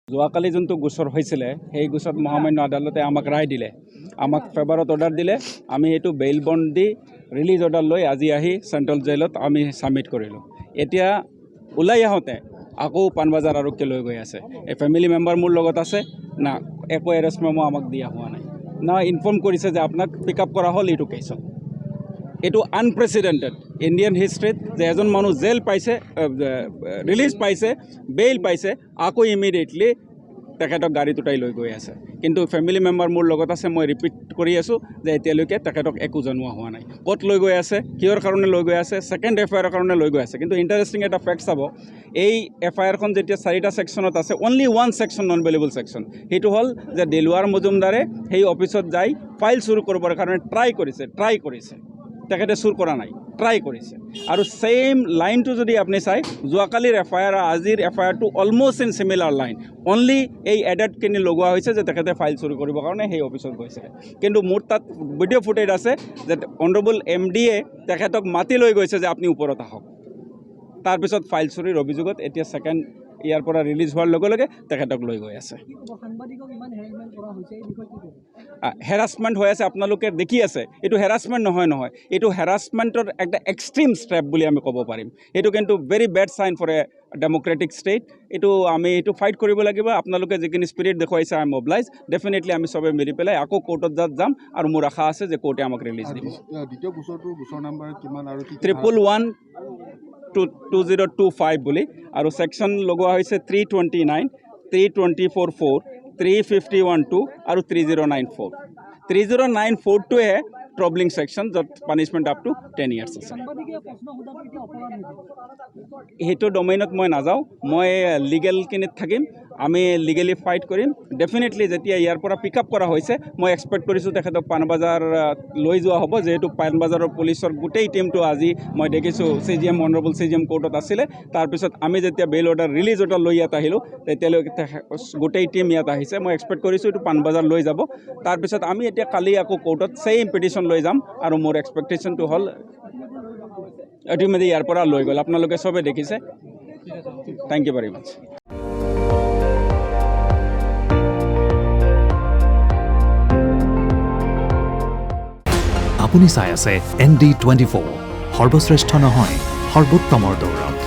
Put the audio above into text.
যোৱাকালি যোনটো গোচৰ হৈছিলে সেই গোচৰত মহামান্য আদালতে আমাক ৰায় দিলে, আমাক ফেভাৰত অৰ্ডাৰ দিলে। আমি এইটো বেইল বণ্ড দি ৰিলিজ অৰ্ডাৰ লৈ আজি আহি চেণ্ট্ৰেল জেলত আমি ছাবমিট কৰিলোঁ। এতিয়া ওলাই আহোঁতে আকৌ পাণবজাৰ আৰক্ষীয়ে লৈ গৈ আছে। এই ফেমিলি মেম্বাৰ মোৰ লগত আছে না, একো এৰেষ্ট মেমো আমাক দিয়া হোৱা নাই, না ইনফৰ্ম কৰিছে যে আপোনাক পিক আপ কৰা হ'ল এইটো কেছত। এইটো আনপ্ৰেচিডেণ্টেড ইণ্ডিয়ান হিষ্ট্ৰীত যে এজন মানুহ জেল পাইছে, ৰিলিজ পাইছে, বেইল পাইছে, আকৌ ইমিডিয়েটলি তেখেতক গাড়ীত উঠাই লৈ গৈ আছে। কিন্তু ফেমিলি মেম্বাৰ মোৰ লগত আছে। মই ৰিপিট কৰি আছোঁ যে এতিয়ালৈকে তেখেতক একো জনোৱা হোৱা নাই। ক'ত লৈ গৈ আছে, কিহৰ কাৰণে লৈ গৈ আছে, ছেকেণ্ড এফআইআৰৰ কাৰণে লৈ গৈ আছে। কিন্তু ইণ্টাৰেষ্টিং এটা ফেক্ট চাব, এই এফআইআৰখন যেতিয়া 4টা ছেকশ্যনত আছে, only 1 section non bailable section. সেইটো হ'ল যে দিলৱাৰ মজুমদাৰে সেই অফিচত যাই ফাইল চুৰ কৰিবৰ কাৰণে ট্ৰাই কৰিছে। তেখেতে চুৰ কৰা নাই, ট্ৰাই কৰিছে। আৰু ছেইম লাইনটো যদি আপুনি চাই, যোৱাকালিৰ এফআইআৰ আৰু আজিৰ এফআইআৰটো almost in similar line. Only এই এডাল্টখিনি লগোৱা হৈছে যে তেখেতে ফাইল চুৰি কৰিবৰ কাৰণে সেই অফিচত গৈছিলে। কিন্তু মোৰ তাত ভিডিঅ' ফুটেজ আছে যে অনাৰেবল MDয়ে তেখেতক মাতি লৈ গৈছে যে আপুনি ওপৰত আহক। তাৰপিছত ফাইল চুৰিৰ অভিযোগত এতিয়া ছেকেণ্ড ইয়াৰ পৰা ৰিলিজ হোৱাৰ লগে লগে তেখেতক লৈ গৈ আছে। হেৰাছমেণ্ট হৈ আছে, আপোনালোকে দেখি আছে। এইটো হেৰাছমেণ্ট নহয়, এইটো হেৰাছমেণ্টৰ একটা এক্সট্ৰিম ষ্টেপ বুলি আমি ক'ব পাৰিম। এইটো কিন্তু very bad sign for a democratic state. আমি এইটো ফাইট কৰিব লাগিব। আপোনালোকে যিখিনি স্পিৰিট দেখুৱাইছে, আই এম অবলাইজ। ডেফিনেটলি আমি চবে মিলি পেলাই আকৌ কোৰ্টত যাম আৰু মোৰ আশা আছে যে কোৰ্টে আমাক ৰিলিজ দিব। দ্বিতীয় গোচৰটোৰ গোচৰ নাম্বাৰ কিমান আৰু 1112025 বুলি, আৰু ছেকশ্যন লগোৱা হৈছে 329, 324(4), 351(2) আৰু 3094। 3094টোৱে ট্ৰবলিং ছেকশ্যন, য'ত পানিছমেণ্ট আপ টু 10 years আছে। সেইটো ডমেইনত মই নাযাওঁ, মই লিগেলখিনিত থাকিম। আমি লিগেলি ফাইট কৰিম। ডেফিনেটলি যেতিয়া ইয়াৰ পৰা পিক আপ কৰা হৈছে, মই এক্সপেক্ট কৰিছোঁ তেখেতক পাণবজাৰ লৈ যোৱা হ'ব। যিহেতু পাণবজাৰৰ পুলিচৰ গোটেই টিমটো আজি মই দেখিছোঁ অনাৰেবল CGM কোৰ্টত আছিলে। তাৰপিছত আমি যেতিয়া বেইল অৰ্ডাৰ ৰিলিজ অৰ্ডাৰ লৈ ইয়াত আহিলোঁ, তেতিয়ালৈকে গোটেই টিম ইয়াত আহিছে। মই এক্সপেক্ট কৰিছোঁ এইটো পাণবজাৰ লৈ যাব। তাৰপিছত আমি এতিয়া কালি আকৌ কোৰ্টত ছেইম পিটিশ্যন লৈ যাম। আৰু মোৰ এক্সপেক্টেশ্যনটো হ'ল ইতিমধ্যে ইয়াৰ পৰা লৈ গ'ল। আপোনালোকে চবে দেখিছে। থেংক ইউ ভেৰি মাছ। আপুনি চাই আছে ND24, সৰ্বশ্ৰেষ্ঠ নহয়, সৰ্বোত্তমৰ দৌৰত।